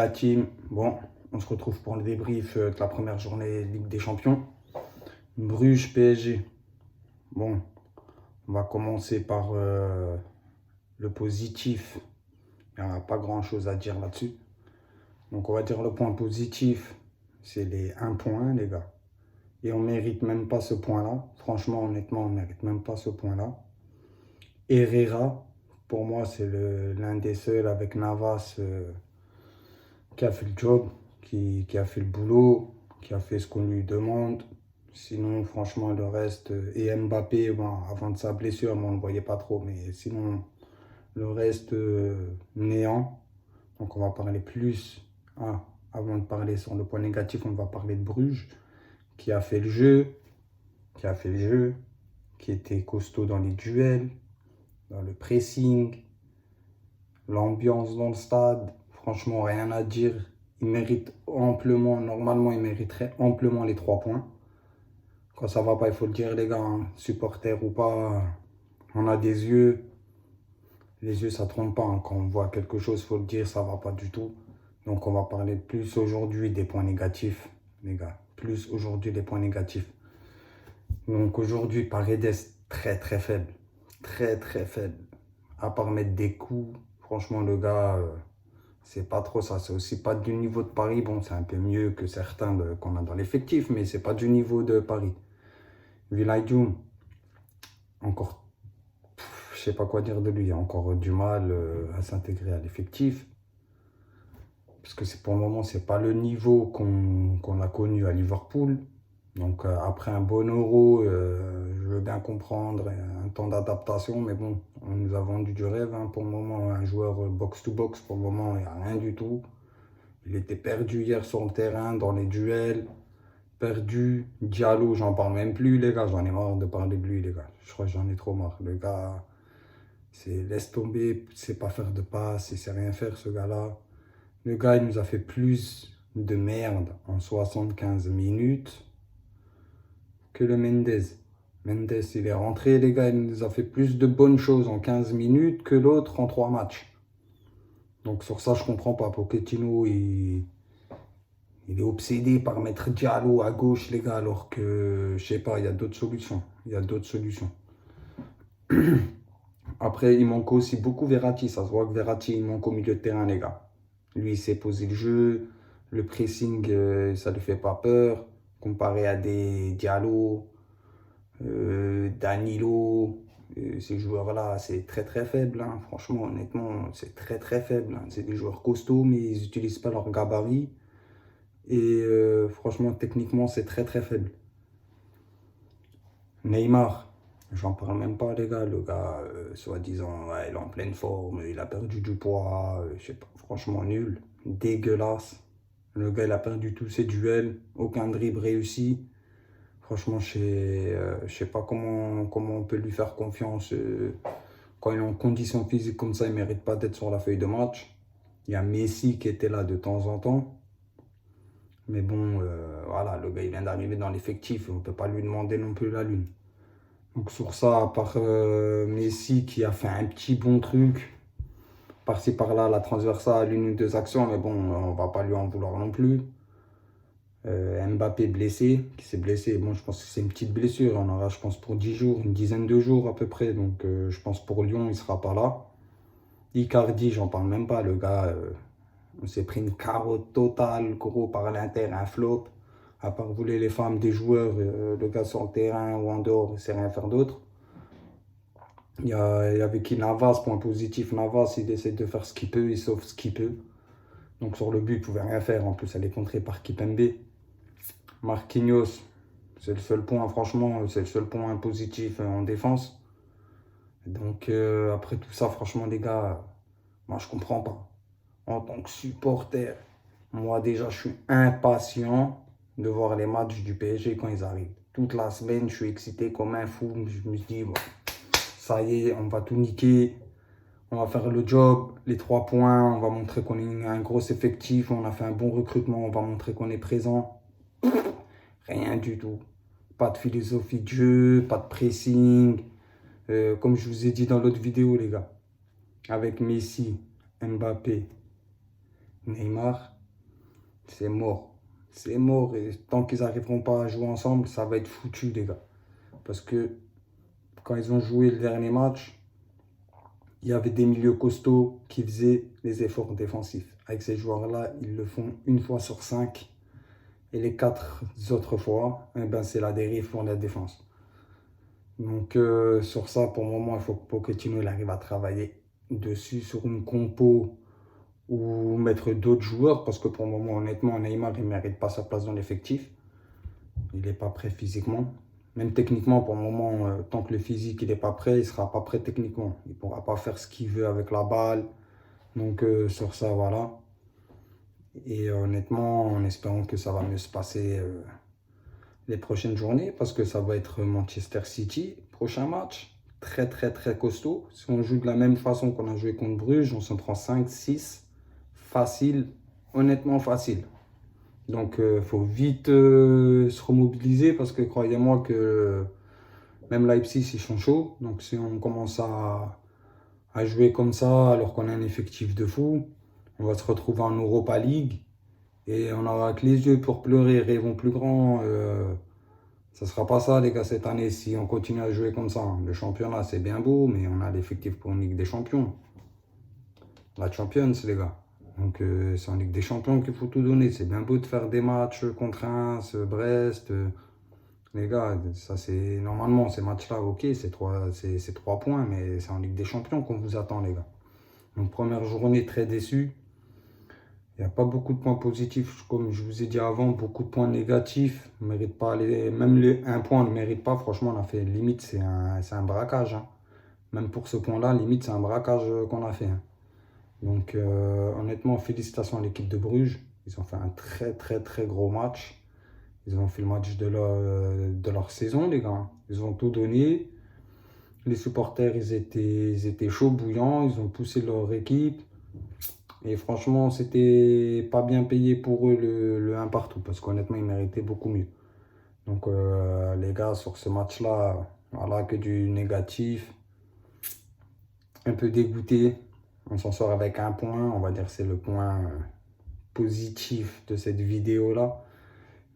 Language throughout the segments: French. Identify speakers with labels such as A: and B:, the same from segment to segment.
A: la team, bon, on se retrouve pour le débrief de la première journée Ligue des Champions. Bruges PSG. Bon, on va commencer par le positif. Il n'y a pas grand chose à dire là-dessus. Donc on va dire le point positif, c'est les 1 point, les gars. Et on ne mérite même pas ce point-là. Franchement, honnêtement, on ne mérite même pas ce point-là. Herrera, pour moi, c'est l'un des seuls avec Navas qui a fait le job, qui a fait le boulot, qui a fait ce qu'on lui demande. Sinon, franchement, le reste, et Mbappé, bon, avant de sa blessure, on ne le voyait pas trop, mais sinon, le reste, néant. Donc, on va parler plus. Avant de parler sur le point négatif, on va parler de Bruges, qui a fait le jeu, qui était costaud dans les duels, dans le pressing, l'ambiance dans le stade. Franchement, rien à dire. Il mérite amplement, normalement, il mériterait amplement les 3 points. Quand ça va pas, il faut le dire, les gars, hein, supporters ou pas, on a des yeux. Les yeux, ça trompe pas, hein. Quand on voit quelque chose, il faut le dire, ça va pas du tout. Donc, on va parler plus aujourd'hui des points négatifs, les gars. Plus aujourd'hui des points négatifs. Donc, aujourd'hui, Paredes, très, très faible. Très, très faible. À part mettre des coups, franchement, le gars, c'est pas trop ça. C'est aussi pas du niveau de Paris. Bon, c'est un peu mieux que certains qu'on a dans l'effectif, mais c'est pas du niveau de Paris. Villaïdioum, encore, je sais pas quoi dire de lui. Il a encore du mal à s'intégrer à l'effectif. Parce que pour le moment, c'est pas le niveau qu'on a connu à Liverpool. Donc après un bon euro, je veux bien comprendre un temps d'adaptation, mais bon, on nous a vendu du rêve, hein, pour le moment, un joueur box-to-box, pour le moment, il n'y a rien du tout. Il était perdu hier sur le terrain, dans les duels, perdu. Diallo, j'en parle même plus, les gars, j'en ai marre de parler de lui, les gars. Je crois que j'en ai trop marre. Le gars, laisse tomber, il sait pas faire de passe, il sait rien faire, ce gars-là. Le gars, il nous a fait plus de merde en 75 minutes que le Mendes. Mendes, il est rentré, les gars, il nous a fait plus de bonnes choses en 15 minutes que l'autre en 3 matchs. Donc sur ça, je comprends pas. Pochettino, il est obsédé par mettre Diallo à gauche, les gars, alors que, je sais pas, il y a d'autres solutions. Il y a d'autres solutions. Après, il manque aussi beaucoup Verratti. Ça se voit que Verratti, il manque au milieu de terrain, les gars. Lui, il sait poser le jeu. Le pressing, ça ne lui fait pas peur. Comparé à des Diallo, Danilo, ces joueurs-là, c'est très très faible, hein. Franchement, honnêtement, c'est très très faible, hein. C'est des joueurs costauds, mais ils n'utilisent pas leur gabarit. Et franchement, techniquement, c'est très très faible. Neymar, j'en parle même pas, les gars. Le gars, soi-disant, ouais, il est en pleine forme, il a perdu du poids, je sais pas, franchement nul, dégueulasse. Le gars, il a perdu tous ses duels, aucun dribble réussi. Franchement, je sais pas comment on peut lui faire confiance. Quand il est en condition physique comme ça, il ne mérite pas d'être sur la feuille de match. Il y a Messi qui était là de temps en temps. Mais bon, voilà, le gars, il vient d'arriver dans l'effectif. On ne peut pas lui demander non plus la lune. Donc sur ça, à part Messi qui a fait un petit bon truc, par-ci par-là, la transversale, 1 ou 2 actions, mais bon, on va pas lui en vouloir non plus. Mbappé blessé, qui s'est blessé. Bon, je pense que c'est une petite blessure. On aura, je pense, pour 10 jours, une dizaine de jours à peu près. Donc, je pense pour Lyon, il ne sera pas là. Icardi, j'en parle même pas. Le gars, on s'est pris une carotte totale, gros, par l'Inter, un flop. À part voler les femmes des joueurs, le gars sur le terrain ou en dehors, il ne sait rien faire d'autre. Il y avait qui Navas, point positif. Navas, il essaie de faire ce qu'il peut, il sauve ce qu'il peut. Donc, sur le but, il ne pouvait rien faire. En plus, elle est contrée par Kipembe. Marquinhos, c'est le seul point, franchement, c'est le seul point positif en défense. Donc, après tout ça, franchement, les gars, moi, je comprends pas. En tant que supporter, moi, déjà, je suis impatient de voir les matchs du PSG quand ils arrivent. Toute la semaine, je suis excité comme un fou. Je me dis, bon, ça y est, on va tout niquer. On va faire le job, les 3 points. On va montrer qu'on est un gros effectif. On a fait un bon recrutement. On va montrer qu'on est présent. Rien du tout. Pas de philosophie de jeu, pas de pressing. Comme je vous ai dit dans l'autre vidéo, les gars. Avec Messi, Mbappé Neymar, c'est mort. C'est mort. Et tant qu'ils n'arriveront pas à jouer ensemble, ça va être foutu, les gars. Parce que quand ils ont joué le dernier match, il y avait des milieux costauds qui faisaient les efforts défensifs. Avec ces joueurs-là, ils le font une fois sur 5. Et les 4 autres fois, eh ben, c'est la dérive pour la défense. Donc sur ça, pour le moment, il faut que Pochettino il arrive à travailler dessus sur une compo ou mettre d'autres joueurs. Parce que pour le moment, honnêtement, Neymar, il ne mérite pas sa place dans l'effectif. Il n'est pas prêt physiquement. Même techniquement, pour le moment, tant que le physique n'est pas prêt, il ne sera pas prêt techniquement. Il ne pourra pas faire ce qu'il veut avec la balle. Donc sur ça, voilà. Et honnêtement, en espérant que ça va mieux se passer les prochaines journées, parce que ça va être Manchester City, prochain match. Très très très costaud. Si on joue de la même façon qu'on a joué contre Bruges, on s'en prend 5-6. Facile, honnêtement facile. Donc il faut vite se remobiliser parce que croyez-moi que même Leipzig ils sont chauds. Donc si on commence à jouer comme ça alors qu'on a un effectif de fou, on va se retrouver en Europa League et on aura que les yeux pour pleurer, rêvons plus grand. Ça sera pas ça les gars cette année si on continue à jouer comme ça. Le championnat c'est bien beau mais on a l'effectif pour une Ligue des Champions. La Champions les gars. Donc c'est en Ligue des Champions qu'il faut tout donner. C'est bien beau de faire des matchs contre Reims, Brest. Les gars, ça c'est normalement ces matchs-là, ok, c'est 3 points, mais c'est en Ligue des Champions qu'on vous attend les gars. Donc première journée très déçu. Il n'y a pas beaucoup de points positifs, comme je vous ai dit avant, beaucoup de points négatifs. On mérite pas même les 1 point, on ne mérite pas. Franchement, on a fait limite, c'est un braquage, hein. Même pour ce point-là, limite, c'est un braquage qu'on a fait, hein. Donc honnêtement, félicitations à l'équipe de Bruges. Ils ont fait un très très très gros match. Ils ont fait le match de leur saison, les gars. Ils ont tout donné. Les supporters, ils étaient chauds, bouillants. Ils ont poussé leur équipe. Et franchement, c'était pas bien payé pour eux le 1 partout. Parce qu'honnêtement, ils méritaient beaucoup mieux. Donc les gars, sur ce match-là, voilà, que du négatif. Un peu dégoûté. On s'en sort avec 1 point. On va dire que c'est le point positif de cette vidéo-là.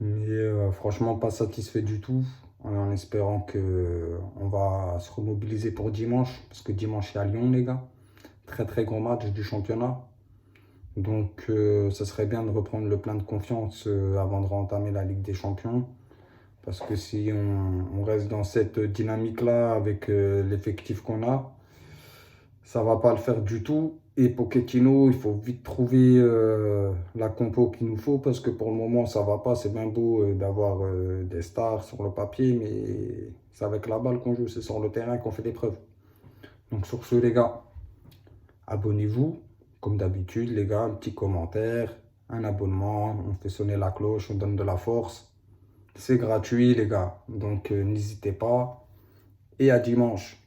A: Mais franchement, pas satisfait du tout. En espérant que on va se remobiliser pour dimanche. Parce que dimanche, il y a Lyon, les gars. Très très gros match du championnat. Donc, ça serait bien de reprendre le plein de confiance avant de entamer la Ligue des Champions. Parce que si on reste dans cette dynamique-là avec l'effectif qu'on a, ça va pas le faire du tout. Et Pochettino, il faut vite trouver la compo qu'il nous faut parce que pour le moment, ça va pas. C'est bien beau d'avoir des stars sur le papier, mais c'est avec la balle qu'on joue, c'est sur le terrain qu'on fait des preuves. Donc sur ce, les gars, abonnez-vous. Comme d'habitude, les gars, un petit commentaire, un abonnement, on fait sonner la cloche, on donne de la force. C'est gratuit, les gars. Donc n'hésitez pas. Et à dimanche.